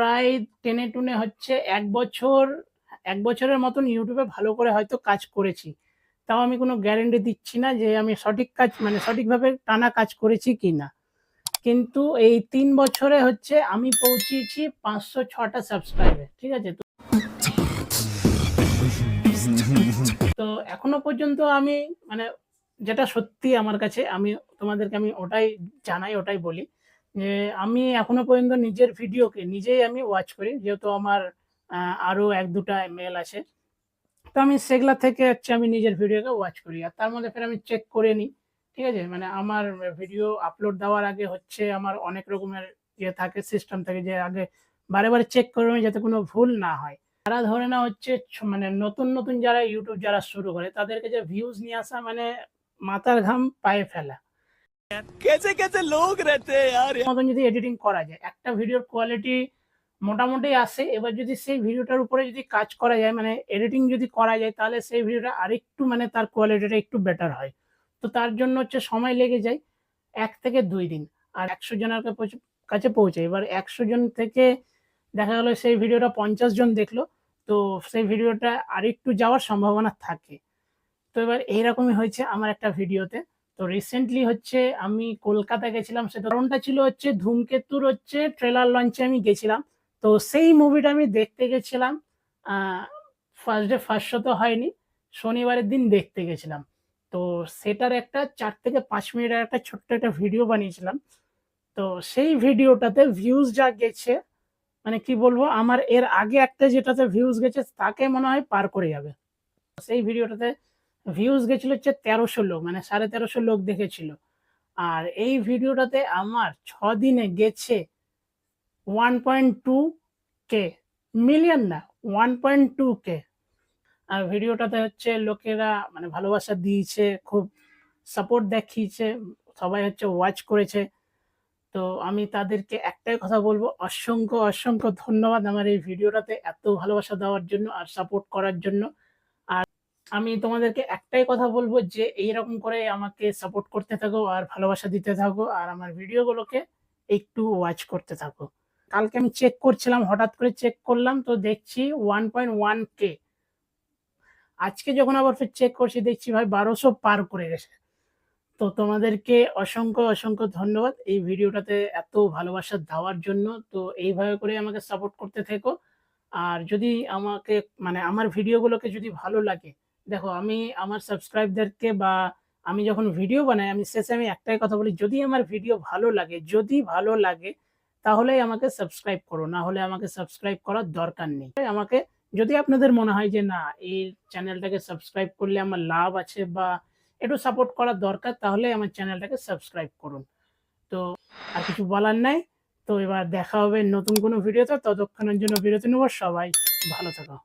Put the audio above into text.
প্রায় টেনে টুনে হচ্ছে ১ বছর, ১ বছরের মতন YouTube এ ভালো করে হয়তো কাজ করেছি। তাও আমি কোনো গ্যারান্টি দিচ্ছি না যে আমি সঠিক কাজ মানে সঠিকভাবে টানা কাজ করেছি কিনা। কিন্তু এই ৩ বছরে হচ্ছে আমি পৌঁছেছি ৫০৬ টা সাবস্ক্রাইবার। ঠিক আছে? তো এখনো পর্যন্ত আমি মানে যেটা সত্যি আমার কাছে আমি তোমাদেরকে আমি ওটাই জানাই, ওটাই বলি যে আমি এখনো পর্যন্ত নিজের ভিডিওকে নিজেই আমি ওয়াচ করি। যেহেতু আমার আ আরো ১-২ টা মেইল আছে। তো আমি সেগুলা থেকে হচ্ছে আমি নিজের ভিডিওকে ওয়াচ করি। আর তার মধ্যে ফের আমি চেক করে নিই। ঠিক আছে? মানে আমার ভিডিও আপলোড দেওয়ার আগে হচ্ছে আমার অনেক রকমের ইয়ে থাকে, সিস্টেম থাকে যে আগে বারে, বারে চেক করে নিই যাতে কোনো ভুল না হয়। তারা ধরে নাও হচ্ছে মানে নতুন, নতুন যারা YouTube যারা শুরু করে তাদেরকে যে ভিউজ নিয়ে আসা মানে মাথার ঘাম পায়ে ফেলা। कैसे कैसे लोग रहते हैं यार। মতন যদি এডিটিং করা যায়, একটা ভিডিওর কোয়ালিটি মোটামুটি আসে। এবার যদি সেই ভিডিওটার উপরে যদি কাজ করা যায় মানে এডিটিং যদি করা যায় তাহলে সেই ভিডিওটা আরেকটু মানে তার কোয়ালিটিটা একটু বেটার হয়। তো তার জন্য হচ্ছে সময় লেগে যায় ১ থেকে ২ দিন। আর ১০০ জনের কাছে পৌঁছায়। এবার ১০০ জন থেকে দেখা গেল সেই ভিডিওটা ৫০ জন দেখলো। তো সেই ভিডিওটা আরেকটু যাওয়ার সম্ভাবনা থাকে। তো এবার এইরকমই হয়েছে আমার একটা ভিডিওতে। তো রিসেন্টলি হচ্ছে আমি কলকাতা গেছিলাম। সে কারণটা ছিল হচ্ছে 'ধূমকেতুর' হচ্ছে ট্রেলার লঞ্চে আমি গেছিলাম। তো সেই মুভিটা আমি দেখতে গেছিলাম। আ ফার্স্ট ডে ফার্স্ট শো তো হয়নি। শনিবারের দিন দেখতে গেছিলাম। তো সেটার একটা ৪ থেকে ৫ মিনিটের একটা ছোট্ট একটা ভিডিও বানিয়েছিলাম। তো সেই ভিডিওটাতে ভিউজ যা গেছে মানে কি বলবো আমার এর আগে একটা যেটাতে ভিউজ গেছে তাকে মনে হয় পার করে যাবে। সেই ভিডিওটাতে ভিউজ গেছিল হচ্ছে ১৩০০ লোক মানে ১৩৫০ লোক দেখেছিল। আর এই ভিডিওটাতে আমার ৬ দিনে গেছে 1.2 কে মিলিয়ন না 1.2 কে। আর ভিডিওটাতে হচ্ছে লোকেরা মানে ভালোবাসা দিয়েছে, খুব সাপোর্ট দেখিয়েছে, সবাই হচ্ছে ওয়াচ করেছে। তো আমি তাদেরকে একটাই কথা বলব অসংখ্য, অসংখ্য ধন্যবাদ আমার এই ভিডিওটাতে এত ভালোবাসা দেওয়ার জন্য আর সাপোর্ট করার জন্য। আর আমি তোমাদেরকে একটাই কথা বলব যে এইরকম করে আমাকে সাপোর্ট করতে থাকো আর ভালোবাসা দিতে থাকো আর আমার ভিডিওগুলোকে একটু ওয়াচ করতে থাকো। কালকে আমি চেক করছিলাম, হঠাৎ করে চেক করলাম তো দেখছি 1.1 কে। আজকে যখন আবার ফির চেক করছি দেখছি ভাই ১২০০ পার করে গেছে। তো তোমাদেরকে অসংখ্য, অসংখ্য ধন্যবাদ এই ভিডিওটাতে এত ভালোবাসা দেওয়ার জন্য। তো এইভাবে করে আমাকে সাপোর্ট করতে থেকো। আর যদি আমাকে মানে আমার ভিডিওগুলোকে যদি ভালো লাগে, দেখো আমি আমার সাবস্ক্রাইবদেরকে বা আমি যখন ভিডিও বানাই আমি শেষে আমি একটাই কথা বলি, যদি আমার ভিডিও ভালো লাগে যদি ভালো লাগে তাহলেই আমাকে সাবস্ক্রাইব করো। না হলে আমাকে সাবস্ক্রাইব করার দরকার নেই। আমাকে যদি আপনাদের মনে হয় যে না এই চ্যানেলটাকে সাবস্ক্রাইব করলে আমার লাভ আছে বা একটু সাপোর্ট করার দরকার তাহলে আমার চ্যানেলটাকে সাবস্ক্রাইব করুন। তো আর কিছু বলার নাই। তো এবার দেখা হবে নতুন কোনো ভিডিওতে। ততক্ষণের জন্য বিরতি নেব। সবাই ভালো থেকো।